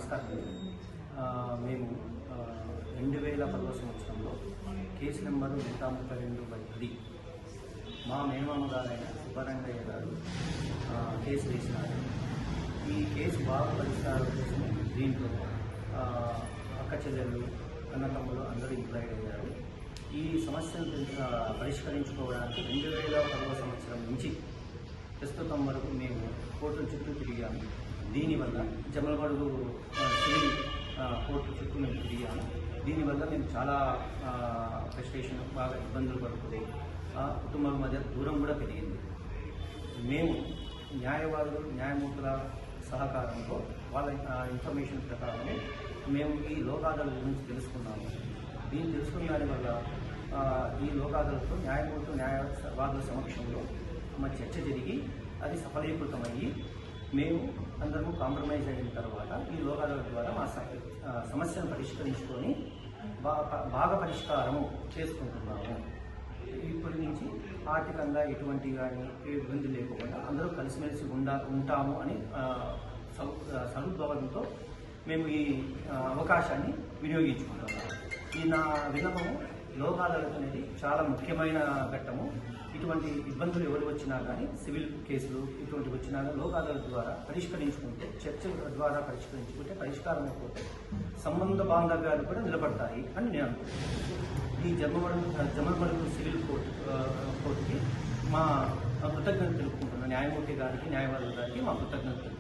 నమస్కారం అండి. మేము 2010 సంవత్సరంలో కేసు నెంబరు 132/10 మా మేనమామ గారైన సుబ్బరంగయ్య గారు కేసు వేసినారు. ఈ కేసు బాగా పరిష్కారం కోసం దీంట్లో అక్క చెల్లెళ్ళు అన్నతమ్ములు అందరూ ఇంప్లాయిడ్ అయ్యారు. ఈ సమస్యను పరిష్కరించుకోవడానికి 2010 సంవత్సరం నుంచి ప్రస్తుతం వరకు మేము కోర్టుల చుట్టూ తిరిగాము. దీనివల్ల జమలమడుగు సివిల్ కోర్టు చుట్టూ మేము తిరిగాము. దీనివల్ల మేము చాలా ఫ్రస్ట్రేషన్, బాగా ఇబ్బందులు పడుతుంది. కుటుంబాల మధ్య దూరం కూడా పెరిగింది. మేము న్యాయవాదులు, న్యాయమూర్తుల సహకారంతో వాళ్ళ ఇన్ఫర్మేషన్ ప్రకారం మేము ఈ లోకాదాల గురించి తెలుసుకున్నాము. దీన్ని తెలుసుకున్న దానివల్ల ఈ లోకాదాలతో న్యాయమూర్తులు, న్యాయవాదుల సమక్షంలో మా చర్చ జరిగి అది సఫలీకృతమయ్యి మేము అందరము కాంప్రమైజ్ అయిన తర్వాత ఈ లోకాదాల ద్వారా మా సమస్యను పరిష్కరించుకొని బాగా పరిష్కారము చేసుకుంటున్నాము. ఇప్పటి నుంచి ఆర్థికంగా ఎటువంటి కానీ ఇబ్బంది లేకుండా అందరూ కలిసిమెలిసి ఉంటాము అని సదుద్భావంతో మేము ఈ అవకాశాన్ని వినియోగించుకుంటున్నాము. ఈ నా విన్నపము లోకాదాలత అనేది చాలా ముఖ్యమైన ఘట్టము. ఇటువంటి ఇబ్బందులు ఎవరు వచ్చినా కానీ, సివిల్ కేసులు ఇటువంటివి వచ్చినా కానీ లోకాదాలత ద్వారా పరిష్కరించుకుంటే, చర్చ ద్వారా పరిష్కరించుకుంటే పరిష్కారం అయిపోతే సంబంధ బాంధవ్యాలు కూడా నిలబడతాయి అని నేను అనుకుంటున్నాను. ఈ జమలమడుగు సివిల్ కోర్టుకి మా కృతజ్ఞతలు తెలుపుకుంటున్నాను. న్యాయమూర్తి గారికి, న్యాయవాదుల గారికి మా కృతజ్ఞతలు.